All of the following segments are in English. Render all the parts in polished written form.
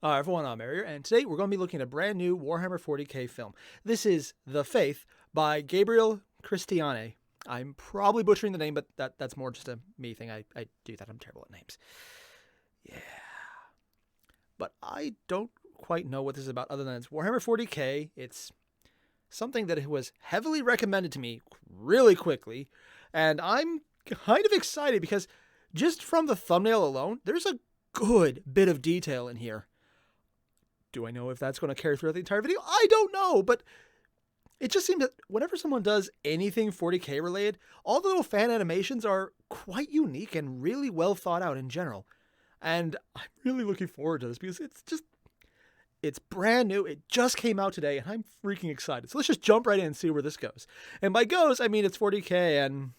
Hi everyone, I'm Airier, and today we're going to be looking at a brand new Warhammer 40k film. This is The Faith by Gabriel Christtiane. I'm probably butchering the name, but that's more just a me thing. I do that. I'm terrible at names. Yeah. But I don't quite know what this is about other than it's Warhammer 40k. It's something that was heavily recommended to me really quickly, and I'm kind of excited because just from the thumbnail alone, there's a good bit of detail in here. Do I know if that's going to carry throughout the entire video? I don't know, but it just seems that whenever someone does anything 40k related, all the little fan animations are quite unique and really well thought out in general. And I'm really looking forward to this because it's brand new. It just came out today, and I'm freaking excited. So let's just jump right in and see where this goes. And by goes, I mean it's 40k and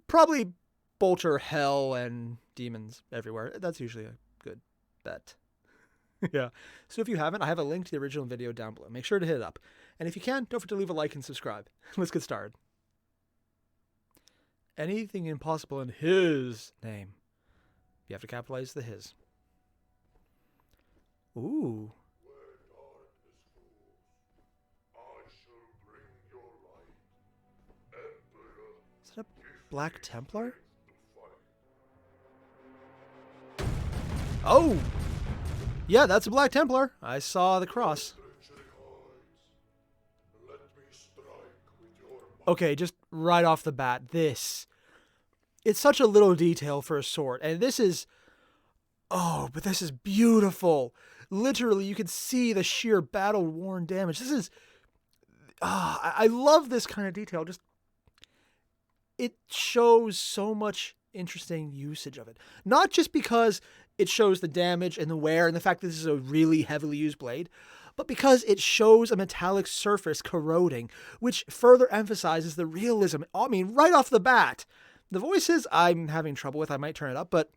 probably bolter hell and demons everywhere. That's usually a good bet. Yeah. So if you haven't, I have a link to the original video down below. Make sure to hit it up. And if you can, don't forget to leave a like and subscribe. Let's get started. Anything impossible in his name. You have to capitalize the his. Ooh. Is that a Black Templar? Oh! Yeah, that's a Black Templar. I saw the cross. Okay, just right off the bat, this. It's such a little detail for a sword. And this is... Oh, but this is beautiful. Literally, you can see the sheer battle-worn damage. This is... I love this kind of detail. Just... It shows so much interesting usage of it. Not just because it shows the damage and the wear and the fact that this is a really heavily used blade, but because it shows a metallic surface corroding, which further emphasizes the realism. I mean, right off the bat. The voices I'm having trouble with. I might turn it up, but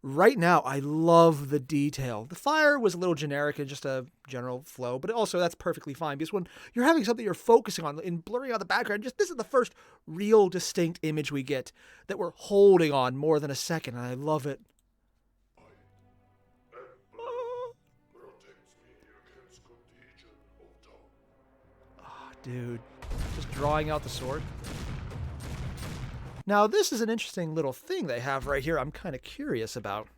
right now I love the detail. The fire was a little generic and just a general flow, but also that's perfectly fine because when you're having something you're focusing on and blurring out the background, just this is the first real distinct image we get that we're holding on more than a second, and I love it. Dude, just drawing out the sword. Now, this is an interesting little thing they have right here I'm kind of curious about.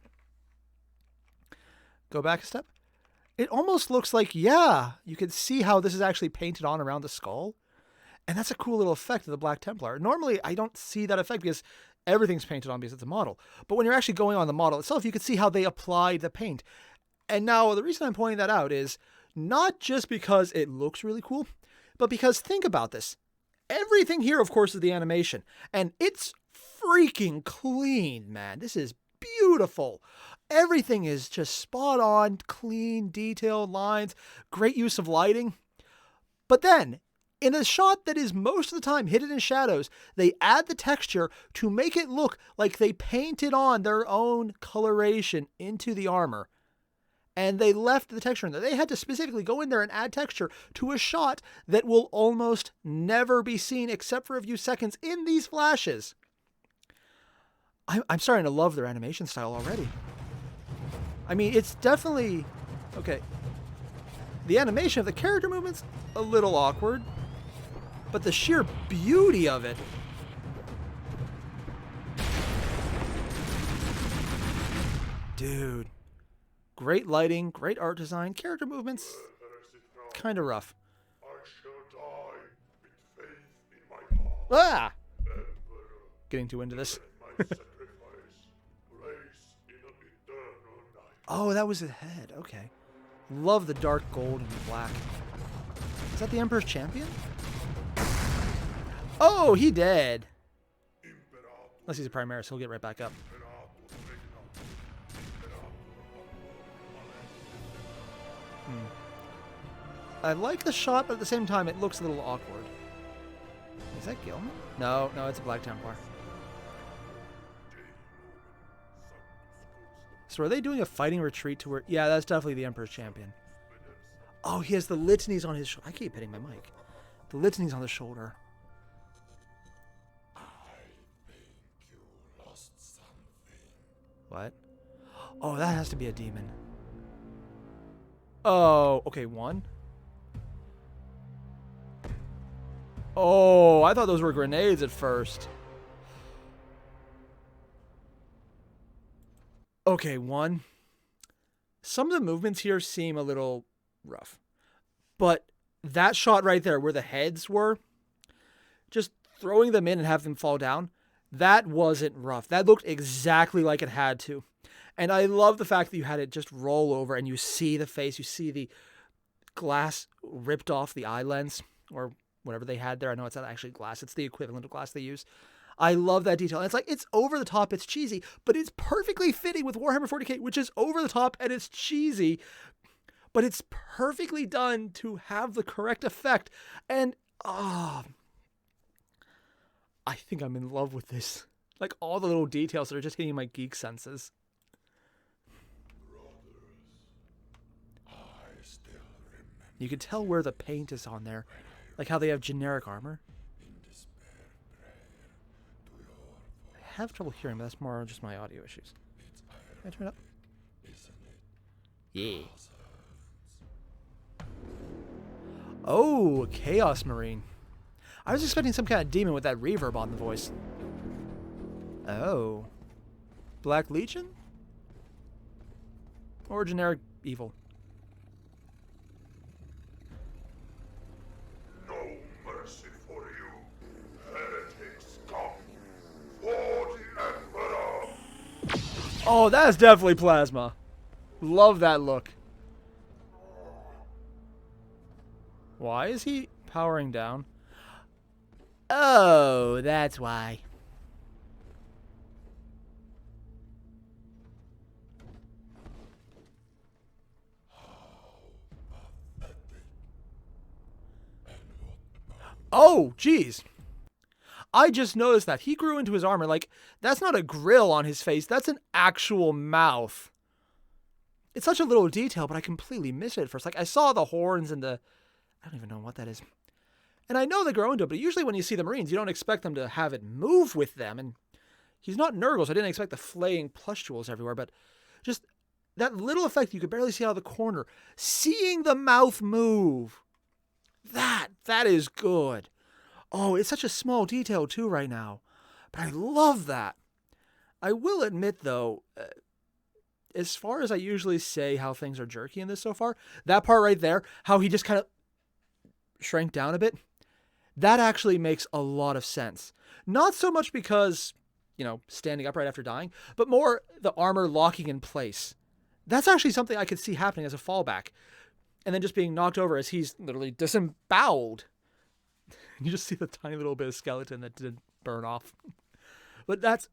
Go back a step. It almost looks like, yeah, you can see how this is actually painted on around the skull. And that's a cool little effect of the Black Templar. Normally, I don't see that effect because everything's painted on because it's a model. But when you're actually going on the model itself, you can see how they applied the paint. And now, the reason I'm pointing that out is not just because it looks really cool, but because think about this. Everything here, of course, is the animation. And it's freaking clean, man. This is beautiful. Everything is just spot on, clean, detailed lines, great use of lighting. But then, in a shot that is most of the time hidden in shadows, they add the texture to make it look like they painted on their own coloration into the armor. And they left the texture in there. They had to specifically go in there and add texture to a shot that will almost never be seen except for a few seconds in these flashes. I'm starting to love their animation style already. I mean, it's definitely... Okay. The animation of the character movements, a little awkward. But the sheer beauty of it... Dude. Great lighting, great art design, character movements, kind of rough. Ah! Getting too into this. Oh, that was his head. Okay. Love the dark gold and black. Is that the Emperor's champion? Oh, he dead. Unless he's a Primaris, he'll get right back up. I like the shot, but at the same time, it looks a little awkward. Is that Gilman? No, it's a Black Templar. So are they doing a fighting retreat to where... Yeah, that's definitely the Emperor's champion. Oh, he has the litanies on his shoulder. I keep hitting my mic. The litanies on the shoulder. I think you lost something. What? Oh, that has to be a demon. Oh, okay, 1. Oh, I thought those were grenades at first. Okay, 1. Some of the movements here seem a little rough. But that shot right there where the heads were, just throwing them in and have them fall down, that wasn't rough. That looked exactly like it had to. And I love the fact that you had it just roll over and you see the face, you see the glass ripped off the eye lens or whatever they had there. I know it's not actually glass, it's the equivalent of glass they use. I love that detail. It's like, it's over the top, it's cheesy, but it's perfectly fitting with Warhammer 40k, which is over the top and it's cheesy, but it's perfectly done to have the correct effect. And, I think I'm in love with this. Like, all the little details that are just hitting my geek senses. You can tell where the paint is on there. Like how they have generic armor. I have trouble hearing, but that's more just my audio issues. Can I turn it up? Yeah. Oh, Chaos Marine. I was expecting some kind of demon with that reverb on the voice. Oh. Black Legion? Or generic evil? No mercy for you, heretics come for the Emperor. Oh, that's definitely plasma. Love that look. Why is he powering down? Oh, that's why. Oh, geez. I just noticed that. He grew into his armor. Like, that's not a grill on his face. That's an actual mouth. It's such a little detail, but I completely missed it at first. Like, I saw the horns and the... I don't even know what that is. And I know they grow into it, but usually when you see the Marines, you don't expect them to have it move with them. And he's not Nurgle, so I didn't expect the flaying pustules everywhere. But just that little effect you could barely see out of the corner. Seeing the mouth move. That is good. Oh, it's such a small detail too right now. But I love that. I will admit, though, as far as I usually say how things are jerky in this so far, that part right there, how he just kind of shrank down a bit, that actually makes a lot of sense. Not so much because, standing upright after dying, but more the armor locking in place. That's actually something I could see happening as a fallback. And then just being knocked over as he's literally disemboweled. You just see the tiny little bit of skeleton that didn't burn off. But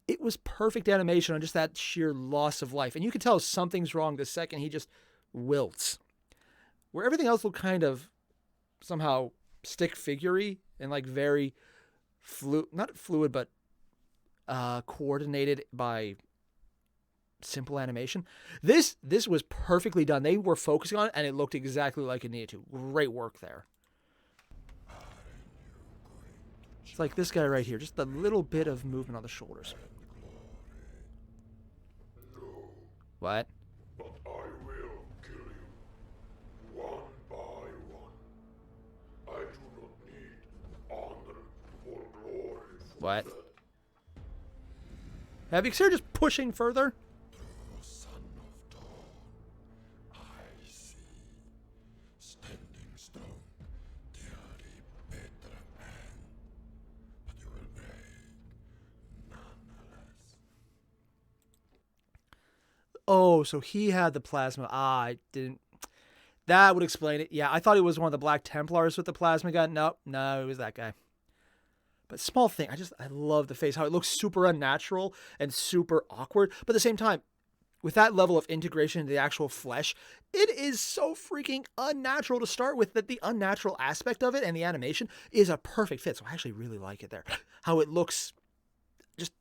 it was perfect animation on just that sheer loss of life. And you can tell something's wrong the second he just wilts. Where everything else looked kind of somehow stick figure-y and like very not fluid, but coordinated by simple animation. This was perfectly done. They were focusing on it and it looked exactly like it needed to. Great work there. It's like this guy right here, just a little bit of movement on the shoulders. What? But I will kill you, one by one. I do not need honor or glory for What? that. Have you considered just pushing further? True son of dawn, I see, standing strong, dearly better man, but you will break nonetheless. Oh, so he had the plasma. I didn't. That would explain it. Yeah, I thought it was one of the Black Templars with the plasma gun. Nope, no, it was that guy. But small thing, I love the face, how it looks super unnatural and super awkward. But at the same time, with that level of integration into the actual flesh, it is so freaking unnatural to start with that the unnatural aspect of it and the animation is a perfect fit. So I actually really like it there. How it looks just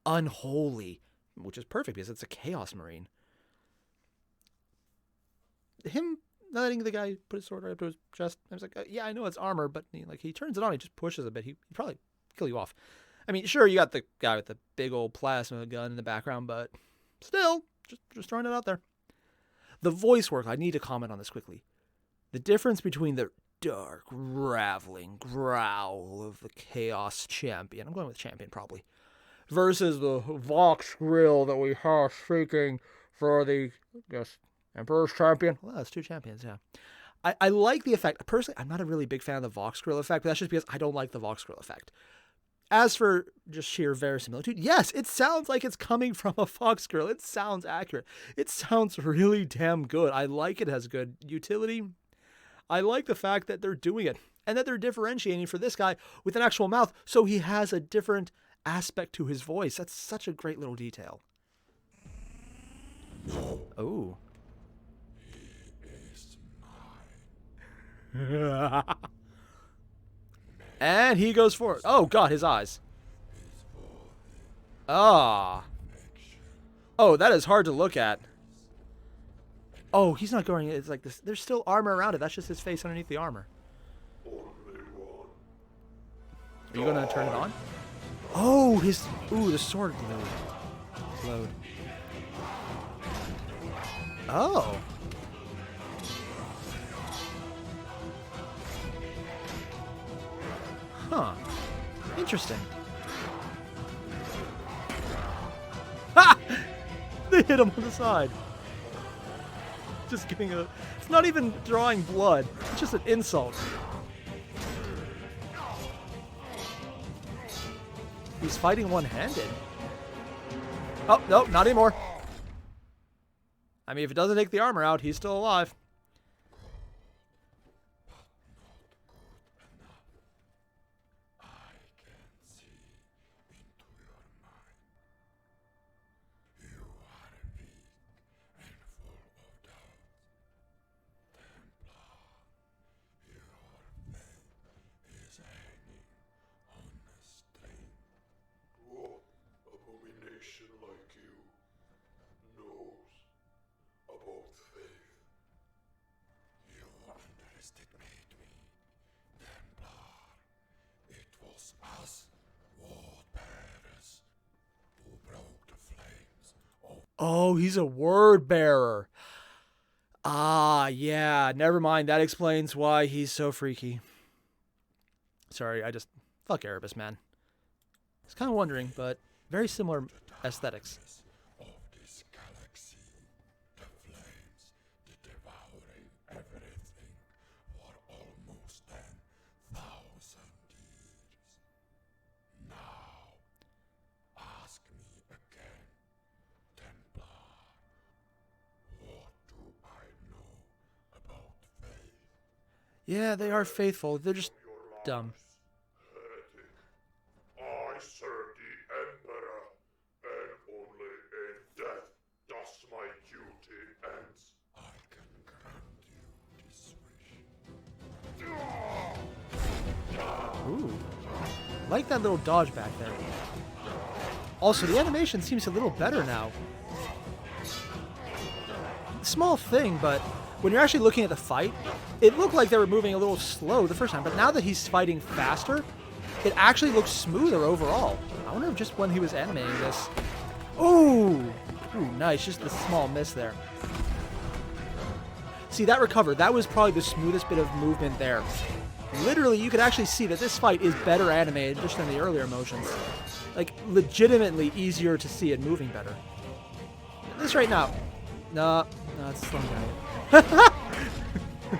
unholy, which is perfect because it's a Chaos Marine. Him letting the guy put his sword right up to his chest, I was like, yeah, I know it's armor, but he turns it on, he just pushes a bit. He probably kill you off. I mean, sure, you got the guy with the big old plasma gun in the background, but still, just throwing it out there. The voice work, I need to comment on this quickly. The difference between the dark, raveling growl of the Chaos Champion, I'm going with Champion probably, versus the Vox Grill that we have speaking for the, Emperor's Champion. Well, that's 2 champions, yeah. I like the effect. Personally, I'm not a really big fan of the Vox Grill effect, but that's just because I don't like the Vox Grill effect. As for just sheer verisimilitude, yes, it sounds like it's coming from a Vox Grill. It sounds accurate. It sounds really damn good. I like it has good utility. I like the fact that they're doing it and that they're differentiating for this guy with an actual mouth, so he has a different aspect to his voice. That's such a great little detail. Oh. And he goes for it. Oh, God, his eyes. Ah. Oh, that is hard to look at. Oh, he's not going. It's like this. There's still armor around it. That's just his face underneath the armor. Are you going to turn it on? Oh, his. Ooh, the sword glowed. Oh. Huh. Interesting. Ha! They hit him on the side. Just getting a... It's not even drawing blood. It's just an insult. He's fighting one-handed. Oh, no, not anymore. I mean, if it doesn't take the armor out, he's still alive. Like you knows about faith. You underestimate me, Templar. It was us, word bearers, who broke the flames. Oh, he's a word bearer. Ah, yeah. Never mind. That explains why he's so freaky. Sorry, fuck Erebus, man. I was kind of wondering, but very similar aesthetics. Of this galaxy, the flames, the devouring everything for almost 10,000 years. Now, ask me again, Templar, what do I know about faith? Yeah, they are faithful. They're just dumb. Heretic. I serve the Emperor, and only in death does my duty end. I can grant you this wish. Ooh. Like that little dodge back there. Also, the animation seems a little better now. Small thing, but when you're actually looking at the fight, it looked like they were moving a little slow the first time, but now that he's fighting faster, it actually looks smoother overall. I wonder if just when he was animating this. Ooh! Ooh, nice. Just a small miss there. See, that recovered. That was probably the smoothest bit of movement there. Literally, you could actually see that this fight is better animated just than the earlier motions. Like, legitimately easier to see and moving better. This right now. No, it's slowing down.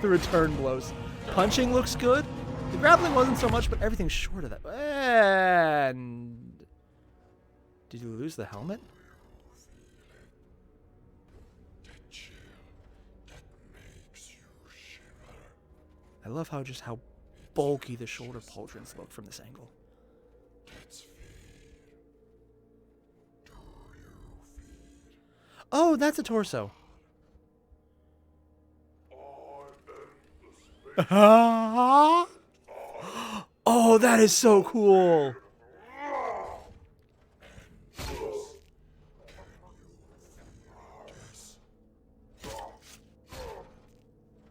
The return blows. Punching looks good. The grappling wasn't so much, but everything's short of that. And did you lose the helmet? The chill that makes you shiver. I love how bulky the shoulder pauldrons look from this angle. That's fear. Do you fear? Oh, that's a torso. Oh, that is so cool.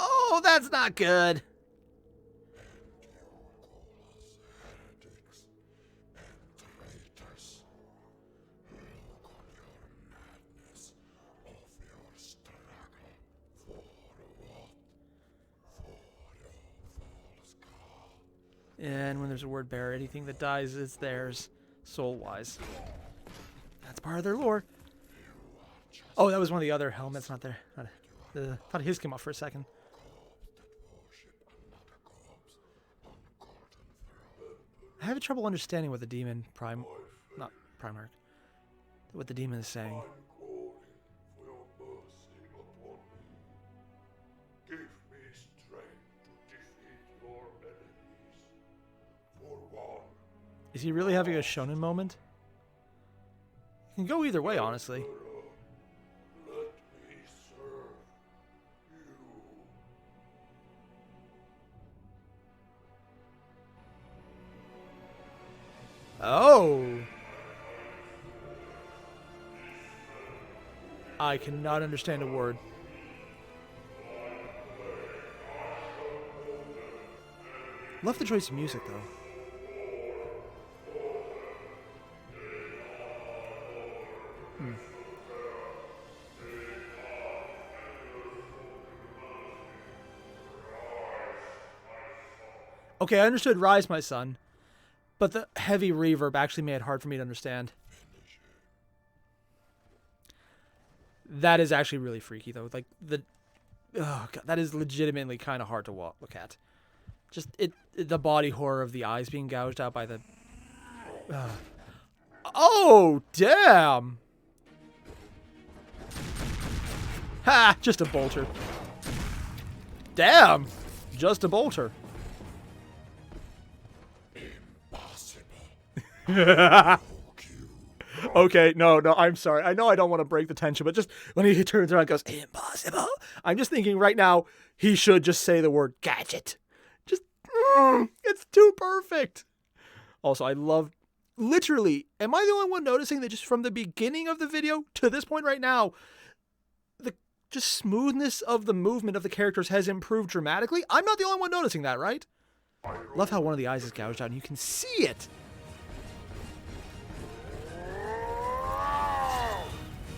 Oh, that's not good. Heretics and traitors. Look on your madness of your struggle. And when there's a word bearer, anything that dies is theirs, soul-wise. That's part of their lore. Oh, that was one of the other helmets, not there. Thought his came off for a second. I have trouble understanding what the demon what the demon is saying. I'm calling for your mercy upon me. Give me strength to defeat your enemies. For one, Is he really having a shonen moment? It can go either way, honestly. let me serve you. Oh! I cannot understand a word. Love the choice of music, though. Okay, I understood Rise, My Son, but the heavy reverb actually made it hard for me to understand. That is actually really freaky, though. Like, oh God, that is legitimately kind of hard to look at. Just, the body horror of the eyes being gouged out by the... Oh, damn! Ha! Just a bolter. Damn! Just a bolter. Okay, no, I'm sorry. I know I don't want to break the tension, but just when he turns around and goes, impossible, I'm just thinking right now, he should just say the word gadget. Just, it's too perfect. Also, I love, literally, am I the only one noticing that just from the beginning of the video to this point right now, the just smoothness of the movement of the characters has improved dramatically? I'm not the only one noticing that, right? Love how one of the eyes is gouged out and you can see it.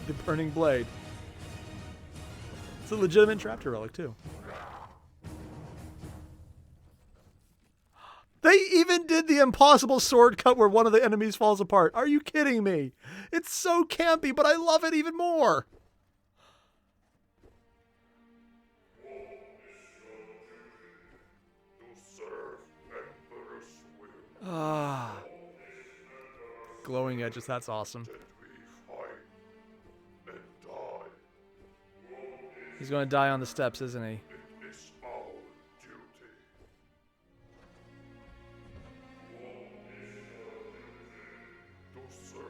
The burning blade. It's a legitimate Traptor relic, too. They even did the impossible sword cut where one of the enemies falls apart. Are you kidding me? It's so campy, but I love it even more. Ah. Glowing edges, that's awesome. He's going to die on the steps, isn't he? It is our duty. To serve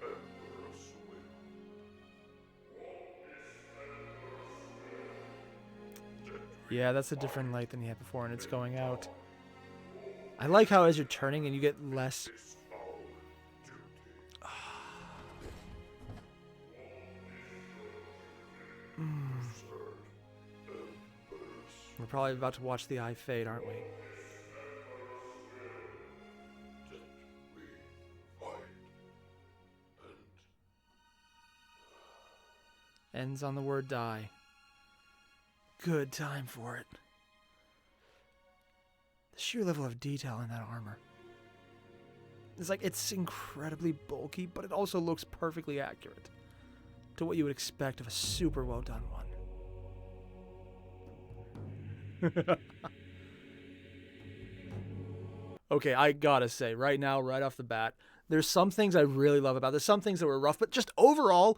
Emperor's will. Yeah, that's a different light than he had before, and it's going out. I like how as you're turning and you get less... It's our duty. We're probably about to watch the eye fade, aren't we? That we fight and Ends on the word die. Good time for it. The sheer level of detail in that armor. It's like, it's incredibly bulky, but it also looks perfectly accurate to what you would expect of a super well done one. Okay, I gotta say, right now, right off the bat, there's some things I really love about this. Some things that were rough, but just overall,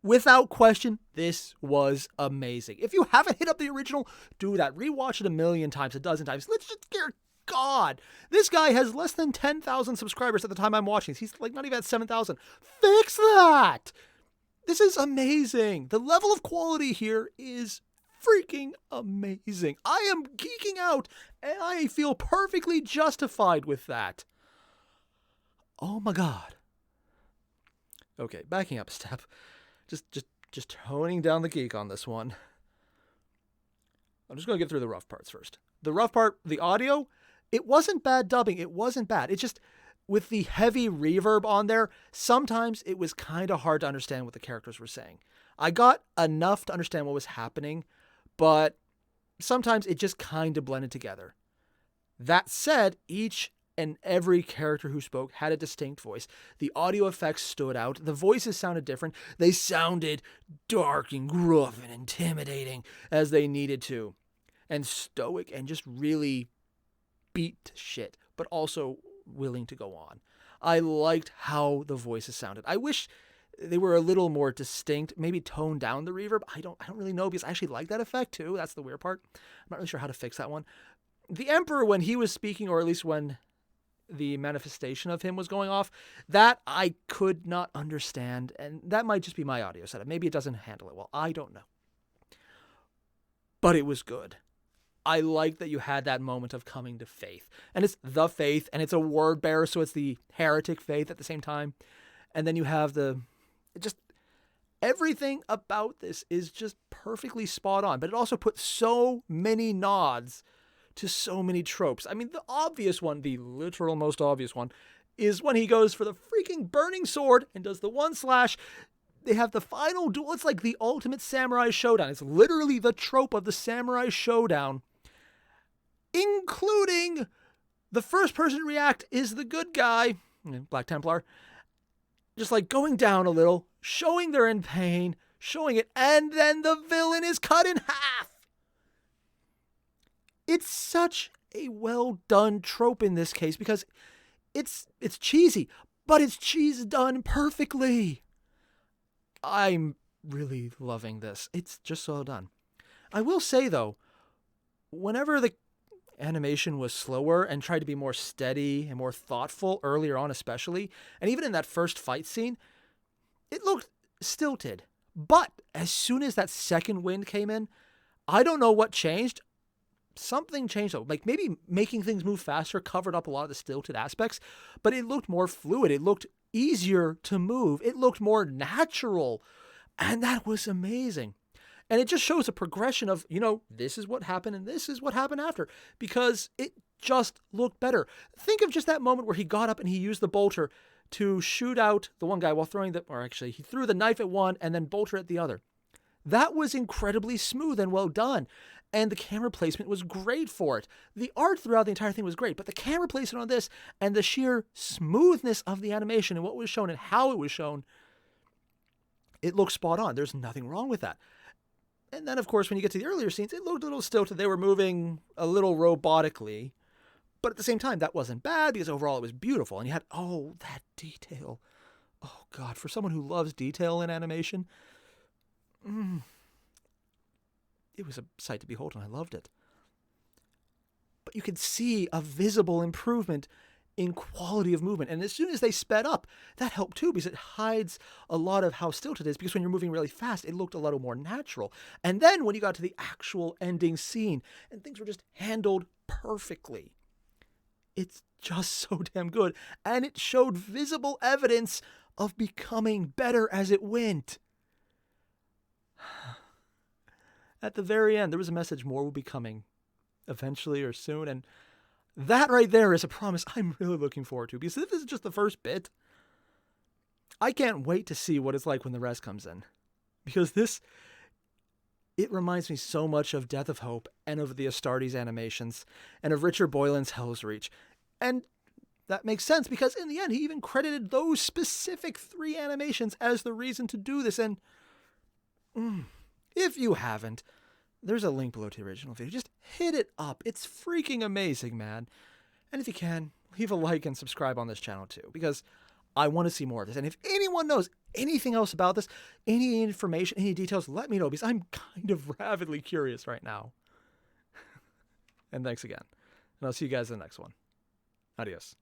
without question, this was amazing. If you haven't hit up the original, do that. Rewatch it a million times, a dozen times. Let's just dear God, this guy has less than 10,000 subscribers at the time I'm watching. He's like not even at 7,000. Fix that! This is amazing. The level of quality here is freaking amazing. I am geeking out, and I feel perfectly justified with that. Oh my God. Okay, backing up a step. Just toning down the geek on this one. I'm just going to get through the rough parts first. The rough part, the audio, it wasn't bad dubbing. It wasn't bad. It's just with the heavy reverb on there, sometimes it was kind of hard to understand what the characters were saying. I got enough to understand what was happening, but sometimes it just kind of blended together. That said, each and every character who spoke had a distinct voice. The audio effects stood out. The voices sounded different. They sounded dark and gruff and intimidating as they needed to. And stoic and just really beat shit, but also willing to go on. I liked how the voices sounded. I wish they were a little more distinct, maybe tone down the reverb. I don't really know, because I actually like that effect too. That's the weird part. I'm not really sure how to fix that one. The Emperor, when he was speaking, or at least when the manifestation of him was going off, that I could not understand, and that might just be my audio setup. Maybe it doesn't handle it well. I don't know. But it was good. I like that you had that moment of coming to faith. And it's the faith, and it's a word bearer, so it's the heretic faith at the same time. And then you have just everything about this is just perfectly spot on. But it also puts so many nods to so many tropes. I mean, the obvious one, the literal most obvious one, is when he goes for the freaking burning sword and does the one slash. They have the final duel. It's like the ultimate samurai showdown. It's literally the trope of the samurai showdown, including the first person to react is the good guy, Black Templar, just like going down a little, showing they're in pain, showing it, and then the villain is cut in half. It's such a well done trope in this case, because it's cheesy, but it's cheese done perfectly. I'm really loving this. It's just so done. I will say though, whenever the animation was slower and tried to be more steady and more thoughtful earlier on especially, and even in that first fight scene, it looked stilted. But as soon as that second wind came in, I don't know what changed. Something changed though. Like maybe making things move faster covered up a lot of the stilted aspects, but it looked more fluid. It looked easier to move. It looked more natural. And that was amazing. And it just shows a progression of, this is what happened and this is what happened after, because it just looked better. Think of just that moment where he got up and he used the bolter to shoot out the one guy while throwing he threw the knife at one and then bolter at the other. That was incredibly smooth and well done. And the camera placement was great for it. The art throughout the entire thing was great, but the camera placement on this and the sheer smoothness of the animation and what was shown and how it was shown, it looked spot on. There's nothing wrong with that. And then, of course, when you get to the earlier scenes, it looked a little stilted. They were moving a little robotically. But at the same time, that wasn't bad, because overall it was beautiful. And you had, that detail. Oh, God, for someone who loves detail in animation, it was a sight to behold, and I loved it. But you could see a visible improvement in quality of movement. And as soon as they sped up, that helped too, because it hides a lot of how stilted it is, because when you're moving really fast, it looked a little more natural. And then when you got to the actual ending scene, and things were just handled perfectly, it's just so damn good. And it showed visible evidence of becoming better as it went. At the very end, there was a message more will be coming eventually or soon. And that right there is a promise I'm really looking forward to, because this is just the first bit. I can't wait to see what it's like when the rest comes in, because it reminds me so much of Death of Hope and of the Astartes animations and of Richard Boylan's Hell's Reach. And that makes sense, because in the end, he even credited those specific 3 animations as the reason to do this. And if you haven't, there's a link below to the original video. Just hit it up. It's freaking amazing, man. And if you can, leave a like and subscribe on this channel too, because I want to see more of this. And if anyone knows anything else about this, any information, any details, let me know, because I'm kind of rabidly curious right now. And thanks again. And I'll see you guys in the next one. Adios.